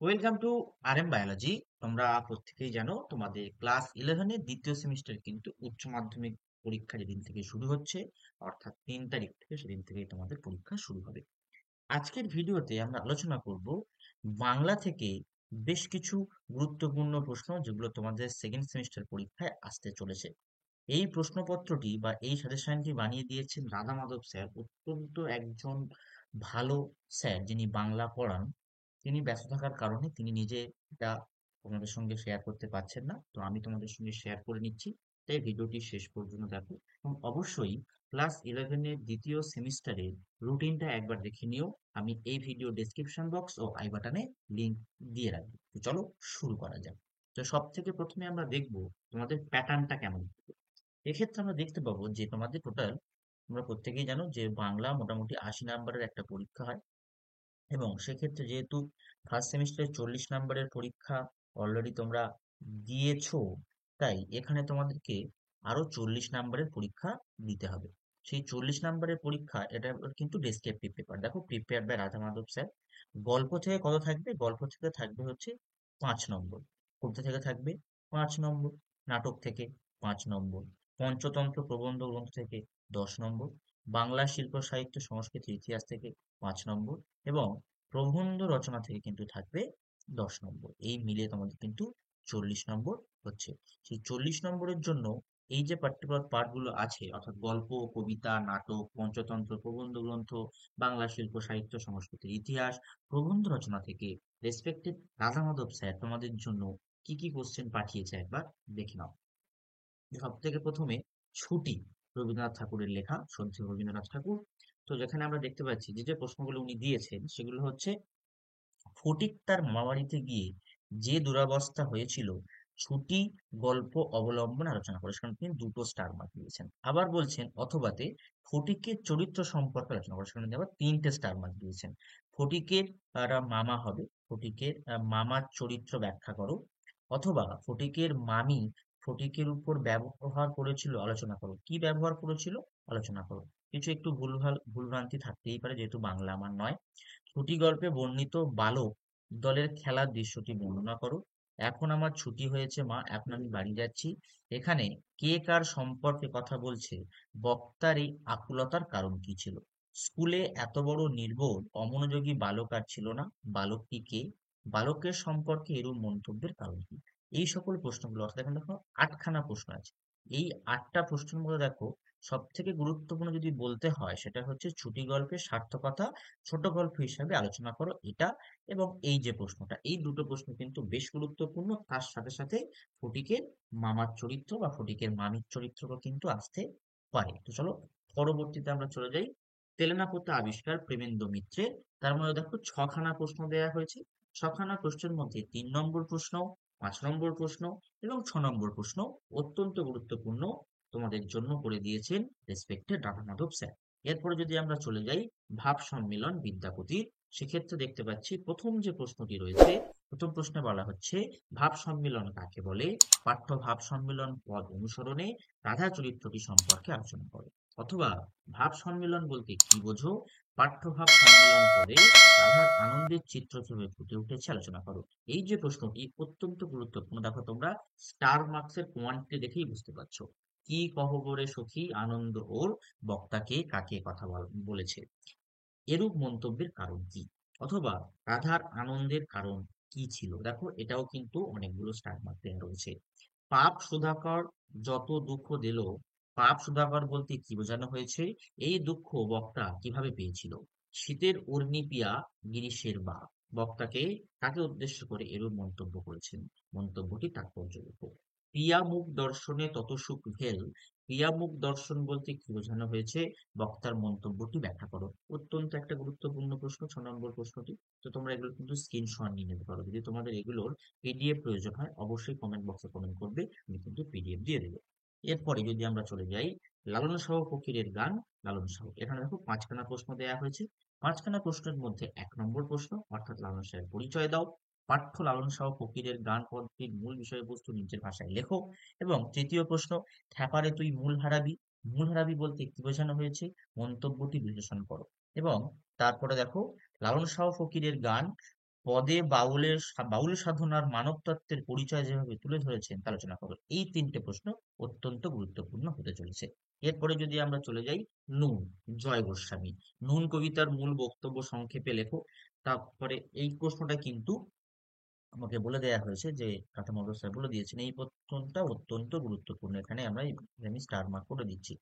Welcome to RM biology. তোমরা প্রত্যেকেই জানো তোমাদের ক্লাস 11 দ্বিতীয় সেমিস্টার কিন্তু উচ্চ মাধ্যমিক পরীক্ষা যেদিন থেকে শুরু হচ্ছে, অর্থাৎ 3 তারিখ থেকে সেদিন থেকেই তোমাদের পরীক্ষা শুরু হবে। আজকের ভিডিওতে আমরা আলোচনা করব বাংলা থেকে বেশ কিছু গুরুত্বপূর্ণ প্রশ্ন যেগুলো তোমাদের সেকেন্ড সেমিস্টার পরীক্ষায় আসতে চলেছে। এই প্রশ্নপত্রটি বা এই সাজেশনটি বানিয়ে দিয়েছেন রাধা মাধব স্যার, অত্যন্ত একজন ভালো স্যার যিনি বাংলা পড়ান। তিনি ব্যস্ত থাকার কারণে তিনি নিজে এটা তোমাদের সঙ্গে শেয়ার করতে পারছেন না, তো আমি তোমাদের সঙ্গে শেয়ার করে নিচ্ছি। তাই ভিডিওটি শেষ পর্যন্ত দেখো এবং অবশ্যই ক্লাস 11 দ্বিতীয় সেমিস্টারের রুটিনটা একবার দেখে নিও। আমি এই ভিডিও ডেসক্রিপশন বক্স ও আই বাটনে লিংক দিয়ে রাখবো। তো চলো শুরু করা যাক। তো সব থেকে প্রথমে আমরা দেখবো তোমাদের প্যাটার্নটা কেমন। এক্ষেত্রে আমরা দেখতে পাবো যে তোমাদের টোটাল, তোমরা প্রত্যেকেই জানো যে বাংলা মোটামুটি 80 নাম্বারের একটা পরীক্ষা হয়, এবং সেক্ষেত্রে যেহেতু ফার্স্ট সেমিস্টারে 40 নাম্বারের পরীক্ষা অলরেডি তোমরা দিয়েছো, তাই এখানে তোমাদেরকে আরো 40 নাম্বারের পরীক্ষা দিতে হবে। সেই 40 নাম্বারের পরীক্ষা, এটা কিন্তু ডেসক্রিপটিভ পেপার। দেখো, prepare by Radha Madhav sir. গল্প থেকে কত থাকবে? গল্প থেকে থাকবে হচ্ছে 5 নম্বর। কবিতা থেকে থাকবে 5 নম্বর। নাটক থেকে 5 নম্বর। পঞ্চতন্ত্র প্রবন্ধ গ্রন্থ থেকে 10 নম্বর। বাংলা শিল্প সাহিত্য সংস্কৃতি ইতিহাস থেকে 5 নম্বর। এবং প্রবন্ধ রচনা থেকে কিন্তু থাকবে 10 নম্বর। এই মিলিয়ে তোমাদের কিন্তু 40 নম্বর হচ্ছে। সেই 40 নম্বরের জন্য এই যে পার্টিকুলার পার্ট গুলো আছে, অর্থাৎ গল্প, কবিতা, নাটক, পঞ্চতন্ত্র, প্রবন্ধ গ্রন্থ, বাংলা শিল্প সাহিত্য সংস্কৃতির ইতিহাস, প্রবন্ধ রচনা থেকে রেসপেক্টিভ রাধা মাধব স্যার তোমাদের জন্য কি কি কোশ্চেন পাঠিয়েছে একবার দেখে নাও। সব থেকে প্রথমে ছুটি, রবীন্দ্রনাথ ঠাকুরের লেখা, শ্রদ্ধেয় রবীন্দ্রনাথ ঠাকুর। তো যেখানে আমরা দেখতে পাচ্ছি যে যে প্রশ্নগুলো উনি দিয়েছেন সেগুলো হচ্ছে, ফটিক তার মামাবাড়িতে গিয়ে যে দুরবস্থা হয়েছিল, ছুটি গল্প অবলম্বন আলোচনা করে। সেখানে তিনি 2টো স্টার মার্ক দিয়েছেন। আবার বলছেন অথবাতে ফটিকের চরিত্র সম্পর্কে আলোচনা করে। সেখানে তিনি আবার 3টে স্টার মার্ক দিয়েছেন। ফটিকের মামা হবে, ফটিকের মামার চরিত্র ব্যাখ্যা করো। অথবা ফটিকের মামি ফটিকের উপর ব্যবহার করেছিল, আলোচনা করো। কি ব্যবহার করেছিল? আলোচনা করো। কিছু একটু ভুলভ্রান্তি থাকতেই পারে, যেহেতু বাংলা আমার নয়। ছুটি গল্পে বর্ণিত বালক দলের খেলার দৃশ্যটি বর্ণনা করো। এখন আমার ছুটি হয়েছে মা, এখন আমি বাড়ি যাচ্ছি। এখানে কে কার সম্পর্কে কথা বলছে? বক্তার এই আকুলতার কারণ কি ছিল? স্কুলে এত বড় নির্বোধ অমনোযোগী বালক আর ছিল না। বালকটি কে? বালকের সম্পর্কে এরূপ মন্তব্যের কারণ কি? এই সকল প্রশ্নগুলো, অর্থাৎ এখানে দেখো 8খানা প্রশ্ন আছে। এই 8টা প্রশ্নের মধ্যে দেখো, সব থেকে গুরুত্বপূর্ণ যদি বলতে হয় সেটা হচ্ছে ছুটি গল্পের সার্থকতা ছোট গল্প হিসাবে আলোচনা করো, এটা। এবং এই যে প্রশ্নটা, এই দুটো প্রশ্ন কিন্তু বেশ গুরুত্বপূর্ণ। তার সাথে সাথে ফটিকের মামার চরিত্র বা ফটিকের মামির চরিত্রও কিন্তু আসতে পারে। তো চলো পরবর্তীতে আমরা চলে যাই। তেলেনাপোতা আবিষ্কার প্রেমেন্দ্র মিত্রের। তার মধ্যে দেখো 6খানা প্রশ্ন দেওয়া হয়েছে। 6খানা প্রশ্নের মধ্যে 3 নম্বর প্রশ্ন, 5 নম্বর প্রশ্ন এবং 6 নম্বর প্রশ্ন অত্যন্ত গুরুত্বপূর্ণ তোমাদের জন্য করে দিয়েছেন রেসপেক্টেড রাধা মাধব স্যার। এরপরে যদি আমরা চলে যাই ভাব সম্মেলন বিদ্যাপতির, সেক্ষেত্রে দেখতে পাচ্ছি প্রথম যে প্রশ্নটি রয়েছে, প্রথম প্রশ্নে বলা হচ্ছে ভাব সম্মেলন কাকে বলে? পাঠ্য ভাব সম্মেলন পদ অনুসরণে রাধা চরিত্রটি সম্পর্কে আলোচনা করে। অথবা ভাব সম্মেলন বলতে কি বোঝো? পাঠ্য ভাব সম্মেলন পরে রাধার আনন্দের চিত্র কিভাবে ফুটে উঠেছে আলোচনা করো। এই যে প্রশ্নটি অত্যন্ত গুরুত্বপূর্ণ। দেখো, তোমরা স্টার মার্কসের কোয়ান্টিটি দেখেই বুঝতে পারছো। কি কহবরে সখী আনন্দ ওর, বক্তাকে কাকে কথা বলেছে, এরূপ মন্তব্যের কারণ কি? অথবা রাধার আনন্দের কারণ কি ছিল? দেখো, এটাও কিন্তু অনেকগুলো স্টার মার্ক দেওয়া রয়েছে। পাপ সুধাকর যত দুঃখ দিল, পাপ সুধাকর বলতে কি বোঝানো হয়েছে? এই দুঃখ বক্তা কিভাবে পেয়েছিল? শীতের অগ্নি পিয়া গিরিশের বা, বক্তাকে তাকে উদ্দেশ্য করে এরূপ মন্তব্য করেছেন। মন্তব্যটি তাৎপর্য লেখো। প্রিয়া মুখ দর্শনে তত সুখ ভেল, প্রিয়া মুখ দর্শন বলতে কি বোঝানো হয়েছে? বক্তার মন্তব্যটি ব্যাখ্যা করো। অত্যন্ত একটা গুরুত্বপূর্ণ প্রশ্ন 6 নম্বর প্রশ্নটি। তো তোমরা এগুলো কিন্তু স্ক্রিনশট নিয়ে নিতে পারো। যদি তোমাদের এগুলোর পিডিএফ প্রয়োজন হয় অবশ্যই কমেন্ট বক্সে কমেন্ট করবে, আমি কিন্তু পিডিএফ দিয়ে দেবো। এরপরে যদি আমরা চলে যাই লালন শাহ ফকিরের গান। লালন শাহ, এখানে দেখো 5খানা প্রশ্ন দেওয়া হয়েছে। 5খানা প্রশ্নের মধ্যে 1 নম্বর প্রশ্ন, অর্থাৎ লালন শাহের পরিচয় দাও। পাঠ্য লালন শাহ ফকিরের গান পদ্ধতির মূল বিষয়বস্তু নিজের ভাষায় লেখো। এবং তৃতীয় প্রশ্ন, খ্যাপারে তুই মূল হারাবি। মূল হারাবি বলতে কি বোঝানো হয়েছে? মন্তব্যটি বিশ্লেষণ করো। এবং তারপরে দেখো লালন শাহ ফকিরের গান পদে বাউল সাধনার মানব তত্ত্বের পরিচয় যেভাবে তুলে ধরেছেন তা আলোচনা করো। এই তিনটে প্রশ্ন অত্যন্ত গুরুত্বপূর্ণ হতে চলেছে। এরপরে যদি আমরা চলে যাই, নুন, জয় গোস্বামী, নুন কবিতার মূল বক্তব্য সংক্ষেপে লেখো। তারপরে এই প্রশ্নটা কিন্তু আমাকে বলে দেয়া হয়েছে যে কাঠামো স্যার বলে দিয়েছেন এই প্রশ্নটা অত্যন্ত গুরুত্বপূর্ণ, এখানে আমি স্টার মার্ক করে দিচ্ছি।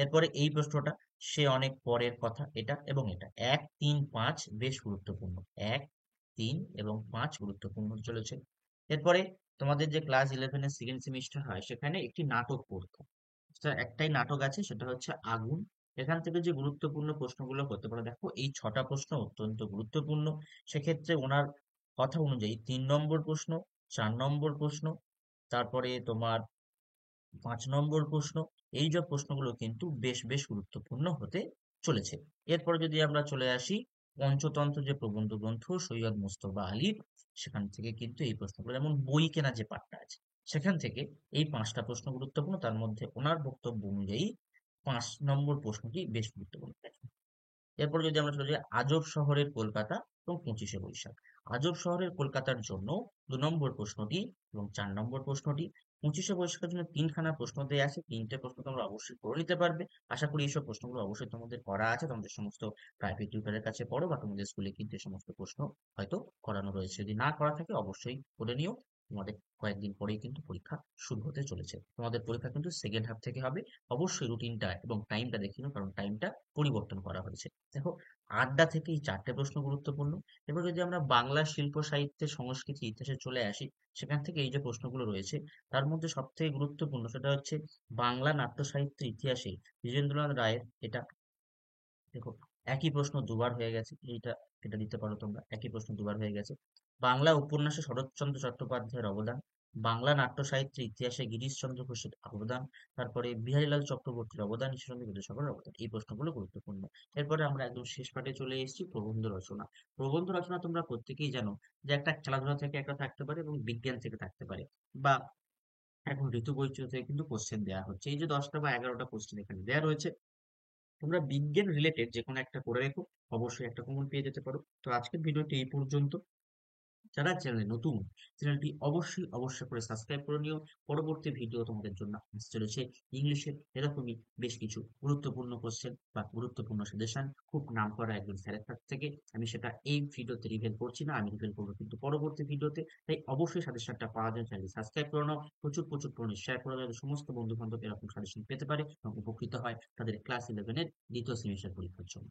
এরপরে এই প্রশ্নটা, সে অনেক পরের কথা, এটা এবং এটা 1, 3, 5 বেশ গুরুত্বপূর্ণ, 1, 3 এবং 5 গুরুত্বপূর্ণ হতে চলেছে। এরপরে তোমাদের যে ক্লাস 11-এর সেকেন্ড সেমিস্টার হয় সেখানে একটি নাটক পড়তো, একটাই নাটক আছে, সেটা হচ্ছে আগুন। এখান থেকে যে গুরুত্বপূর্ণ প্রশ্নগুলো করতে পারো, দেখো এই 6টা প্রশ্ন অত্যন্ত গুরুত্বপূর্ণ। সেক্ষেত্রে ওনার কথা অনুযায়ী 3 নম্বর প্রশ্ন, 4 নম্বর প্রশ্ন, তারপরে তোমার 5 নম্বর প্রশ্ন, এই যে প্রশ্নগুলো কিন্তু বেশ বেশ গুরুত্বপূর্ণ হতে চলেছে। এরপরে যদি আমরা চলে আসি পঞ্চতন্ত্র যে প্রবন্ধ গ্রন্থ সৈয়দ মুস্তফা আলীর, সেখান থেকে কিন্তু এই প্রশ্নগুলো, যেমন বই কেনা যে পাঠটা আছে সেখান থেকে এই 5টা প্রশ্ন গুরুত্বপূর্ণ, তার মধ্যে ওনার বক্তব্য অনুযায়ী 5 নম্বর প্রশ্নটি বেশ গুরুত্বপূর্ণ। এরপরে যদি আমরা চলে যাই আজব শহরের কলকাতা এবং 25শে বৈশাখ। আজব শহরের কলকাতার জন্য 2 নম্বর প্রশ্নটি এবং 4 নম্বর প্রশ্নটি। 25শে বৈশাখের জন্য 3খানা প্রশ্ন দেওয়া আছে, 3টে প্রশ্ন তোমরা অবশ্যই করে নিতে পারবে। আশা করি এইসব প্রশ্নগুলো অবশ্যই তোমাদের করা আছে, তোমাদের সমস্ত প্রাইভেট টিউটরের কাছে পড়ো বা তোমাদের স্কুলে কিন্তু এই সমস্ত প্রশ্ন হয়তো করানো রয়েছে। যদি না করা থাকে অবশ্যই করে নিও। তোমাদের কয়েকদিন পরেই কিন্তু পরীক্ষা শুরু হতে চলেছে। তোমাদের পরীক্ষা কিন্তু সেকেন্ড হাফ থেকে হবে। অবশ্যই রুটিনটা এবং টাইমটা দেখে নিও, কারণ টাইমটা পরিবর্তন করা হয়েছে। দেখো, আড্ডা থেকে এই 4টে প্রশ্ন গুরুত্বপূর্ণ। এবার যদি আমরা বাংলা শিল্প সাহিত্যে সংস্কৃতি ইতিহাসে চলে আসি, সেখান থেকে এই যে প্রশ্নগুলো রয়েছে তার মধ্যে সব থেকে গুরুত্বপূর্ণ সেটা হচ্ছে বাংলা নাট্য সাহিত্যের ইতিহাসে দ্বিজেন্দ্রনাথ রায়ের, এটা দেখো একই প্রশ্ন দুবার হয়ে গেছে, এটা দিতে পারো তোমরা, একই প্রশ্ন দুবার হয়ে গেছে। বাংলা উপন্যাসে শরৎচন্দ্র চট্টোপাধ্যায়ের অবদান, বাংলা নাট্য সাহিত্যের ইতিহাসে গিরিশচন্দ্র ঘোষের অবদান, তারপরে বিহারীলাল চক্রবর্তীর অবদান, ঈশ্বরচন্দ্র বিদ্যাসাগরের অবদান, এই প্রশ্নগুলো গুরুত্বপূর্ণ। এরপরে আমরা একদম শেষ পার্টে চলে এসেছি, প্রবন্ধ রচনা। প্রবন্ধ রচনা তোমরা প্রত্যেকেই জানো যে একটা খেলাধুলা থেকে একটা থাকতে পারে এবং বিজ্ঞান থেকে থাকতে পারে, বা এখন ঋতু বৈচিত্র্য থেকে কিন্তু কোশ্চেন দেওয়া হচ্ছে। এই যে 10টা বা 11টা কোশ্চেন এখানে দেওয়া রয়েছে, তোমরা বিজ্ঞান রিলেটেড যে কোনো একটা করে রেখো, অবশ্যই একটা কমন পেয়ে যেতে পারো। তো আজকের ভিডিওটি এই পর্যন্ত। যারা চ্যানেলে নতুন, চ্যানেলটি অবশ্যই অবশ্যই করে সাবস্ক্রাইব করে নিও। পরবর্তী ভিডিও তোমাদের জন্য আসতে চলেছে ইংলিশের এরকমই বেশ কিছু গুরুত্বপূর্ণ কোশ্চেন বা গুরুত্বপূর্ণ সাজেশন, খুব নাম করা একজন স্যারের কাছ থেকে। আমি সেটা এই ভিডিওতে রিভিল করছি না, আমি রিভিল করবো কিন্তু পরবর্তী ভিডিওতে। তাই অবশ্যই সাজেশনটা পাওয়ার জন্য চ্যানেলটি সাবস্ক্রাইব করে নাও, প্রচুর প্রচুর পরিমাণে শেয়ার করে দাও, যাতে সমস্ত বন্ধু বান্ধব এরকম সাজেশন পেতে পারে এবং উপকৃত হয় তাদের ক্লাস 11-এর দ্বিতীয় সেমিস্টার পরীক্ষার জন্য।